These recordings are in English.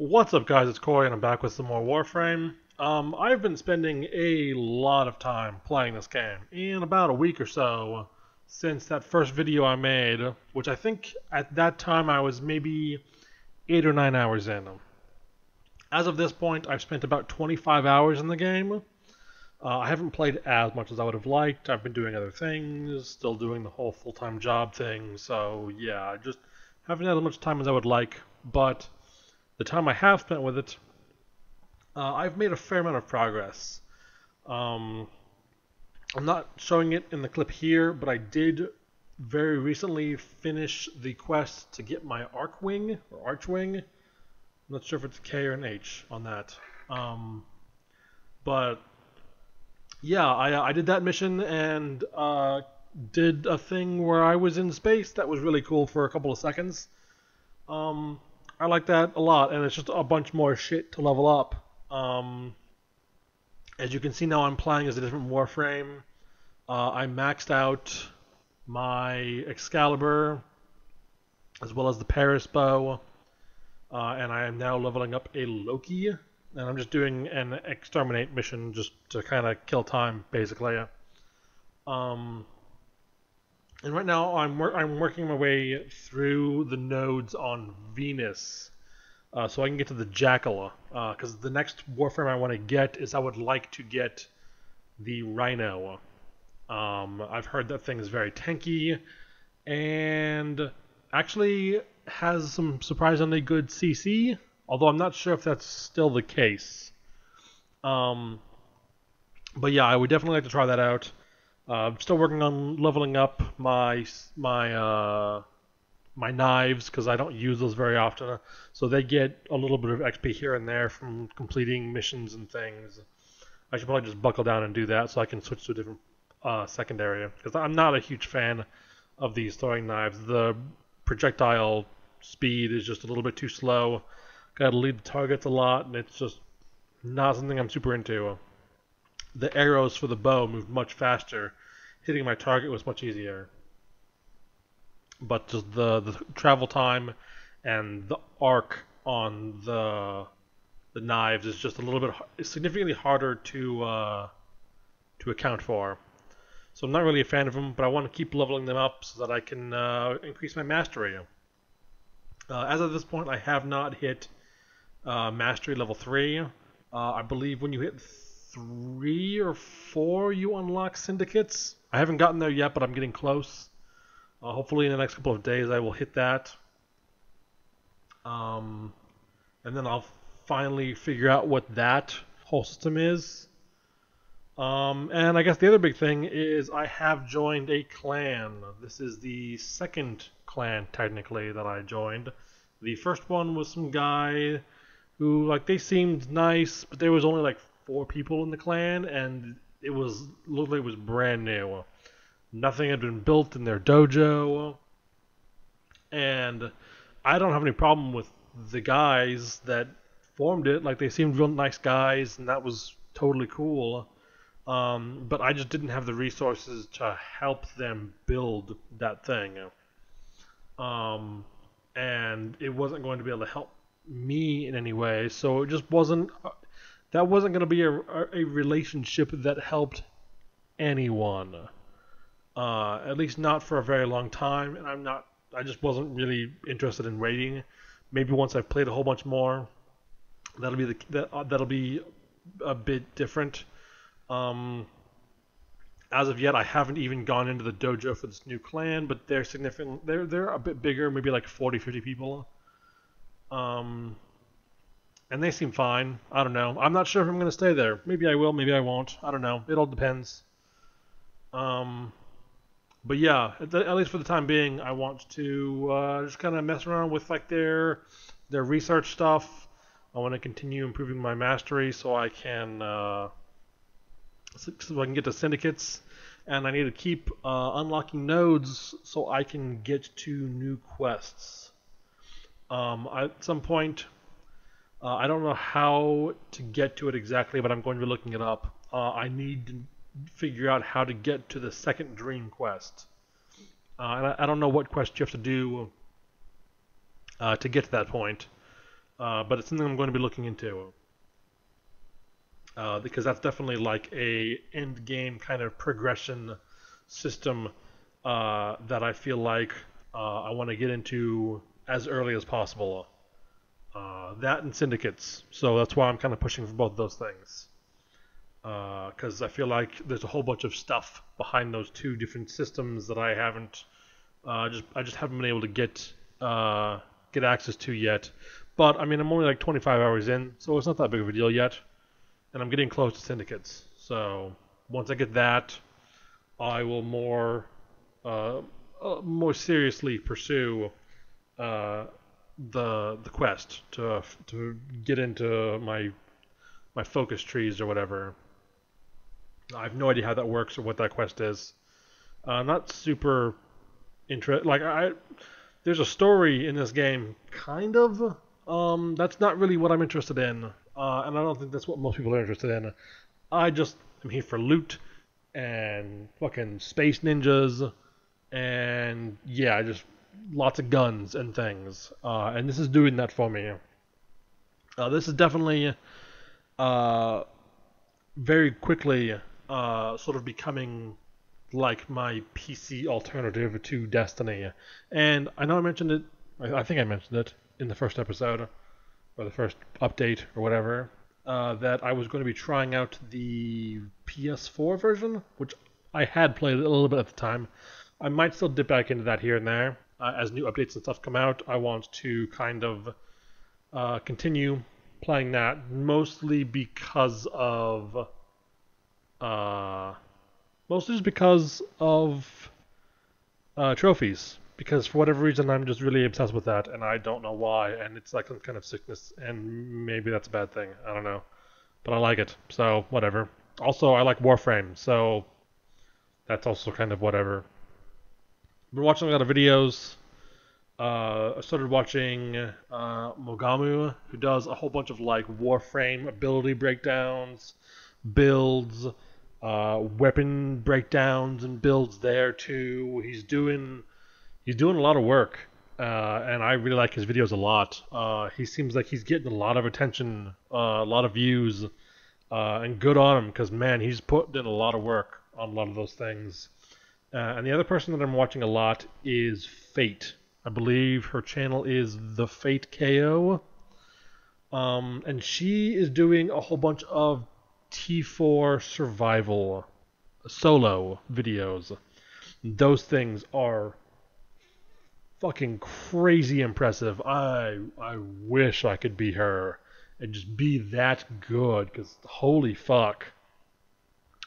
What's up, guys? It's Corey, and I'm back with some more Warframe. I've been spending a lot of time playing this game, in about a week or so, since that first video I made, which I think at that time I was maybe 8 or 9 hours in. As of this point, I've spent about 25 hours in the game. I haven't played as much as I would have liked. I've been doing other things, still doing the whole full-time job thing, so yeah, I just haven't had as much time as I would like, but the time I have spent with it, I've made a fair amount of progress. Um, I'm not showing it in the clip here, but I did very recently finish the quest to get my Archwing, or Archwing. I'm not sure if it's a K or an H on that. But yeah, I did that mission and did a thing where I was in space that was really cool for a couple of seconds. I like that a lot, and it's just a bunch more shit to level up. As you can see now, I'm playing as a different Warframe. I maxed out my Excalibur, as well as the Paris bow, and I am now leveling up a Loki, and I'm just doing an exterminate mission just to kind of kill time, basically. And right now I'm working my way through the nodes on Venus, so I can get to the Jackal. Because the next Warframe I want to get is I would like to get the Rhino. I've heard that thing is very tanky, and actually has some surprisingly good CC. Although I'm not sure if that's still the case. But yeah, I would definitely like to try that out. I'm still working on leveling up my knives because I don't use those very often. So they get a little bit of XP here and there from completing missions and things. I should probably just buckle down and do that so I can switch to a different secondary, because I'm not a huge fan of these throwing knives. The projectile speed is just a little bit too slow. Gotta lead the targets a lot, and it's just not something I'm super into. The arrows for the bow moved much faster. Hitting my target was much easier. But just the travel time and the arc on the knives is just a little bit significantly harder to account for. So I'm not really a fan of them, but I want to keep leveling them up so that I can increase my mastery. As of this point, I have not hit mastery level 3. I believe when you hit 3 or 4, you unlock syndicates. I haven't gotten there yet, but I'm getting close. Hopefully in the next couple of days I will hit that. And then I'll finally figure out what that whole system is. And I guess the other big thing is I have joined a clan. This is the second clan, technically, that I joined. The first one was some guy who, like, they seemed nice, but there was only like 4 people in the clan, and it looked like it was brand new. Nothing had been built in their dojo, and I don't have any problem with the guys that formed it. Like, they seemed real nice guys, and that was totally cool. But I just didn't have the resources to help them build that thing. And it wasn't going to be able to help me in any way, so it just wasn't. That wasn't going to be a relationship that helped anyone. At least not for a very long time, and I just wasn't really interested in raiding. Maybe once I've played a whole bunch more, that'll be a bit different. As of yet, I haven't even gone into the dojo for this new clan, but they're significant. They're a bit bigger, maybe like 40, 50 people. And they seem fine. I don't know. I'm not sure if I'm going to stay there. Maybe I will, maybe I won't. I don't know. It all depends. But yeah, at least for the time being, I want to just kind of mess around with like their research stuff. I want to continue improving my mastery so I can get to syndicates, and I need to keep unlocking nodes so I can get to new quests. At some point, I don't know how to get to it exactly, but I'm going to be looking it up. I need to figure out how to get to the second dream quest. And I don't know what quest you have to do to get to that point. but it's something I'm going to be looking into. Because that's definitely like a end game kind of progression system that I feel like I want to get into as early as possible. That and syndicates, so that's why I'm kind of pushing for both of those things. Because I feel like there's a whole bunch of stuff behind those two different systems that I haven't, I just haven't been able to get access to yet. But I mean, I'm only like 25 hours in, so it's not that big of a deal yet, and I'm getting close to syndicates. So once I get that, I will more seriously pursue the quest to get into my focus trees or whatever. I have no idea how that works or what that quest is. Not super there's a story in this game, kind of. That's not really what I'm interested in, and I don't think that's what most people are interested in. I just am here for loot and fucking space ninjas, and yeah, just lots of guns and things. And this is doing that for me. This is definitely very quickly sort of becoming like my PC alternative to Destiny. And I know I mentioned it, I think I mentioned it in the first episode, or the first update, or whatever, that I was going to be trying out the PS4 version, which I had played a little bit at the time. I might still dip back into that here and there. As new updates and stuff come out, I want to kind of continue playing that, mostly because of trophies. Because for whatever reason, I'm just really obsessed with that, and I don't know why. And it's like some kind of sickness, and maybe that's a bad thing. I don't know, but I like it, so whatever. Also, I like Warframe, so that's also kind of whatever. I've been watching a lot of videos. I started watching Mogamu, who does a whole bunch of like Warframe ability breakdowns, builds, weapon breakdowns and builds there too. He's doing a lot of work, and I really like his videos a lot. He seems like he's getting a lot of attention, a lot of views, and good on him, because man, he's put in a lot of work on a lot of those things. And the other person that I'm watching a lot is Fate. I believe her channel is The Fate KO. And she is doing a whole bunch of T4 survival solo videos. Those things are fucking crazy impressive. I wish I could be her and just be that good, because holy fuck.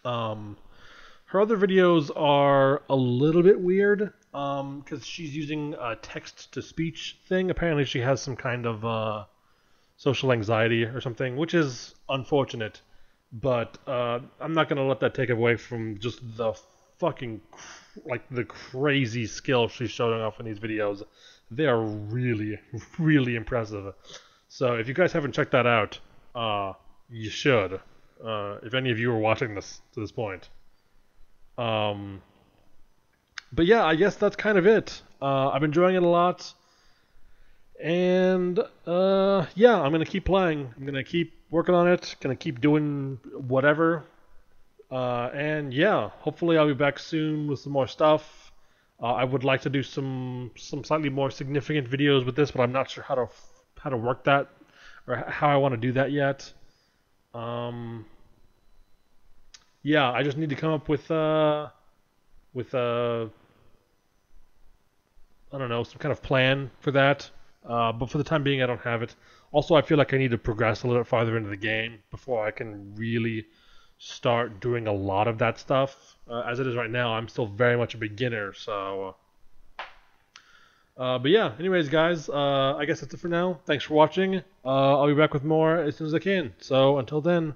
Her other videos are a little bit weird, because she's using a text-to-speech thing. Apparently she has some kind of social anxiety or something, which is unfortunate. But I'm not going to let that take away from just the fucking, the crazy skill she's showing off in these videos. They are really, really impressive. So if you guys haven't checked that out, you should. If any of you are watching this to this point. But yeah, I guess that's kind of it. I'm enjoying it a lot. And yeah, I'm going to keep playing. I'm going to keep working on it. Going to keep doing whatever. And yeah, hopefully I'll be back soon with some more stuff. I would like to do some slightly more significant videos with this, but I'm not sure how to work that, or how I want to do that yet. Yeah, I just need to come up with I don't know, some kind of plan for that. But for the time being, I don't have it. Also, I feel like I need to progress a little bit farther into the game before I can really start doing a lot of that stuff. As it is right now, I'm still very much a beginner, so... but yeah, anyways, guys, I guess that's it for now. Thanks for watching. I'll be back with more as soon as I can. So, until then...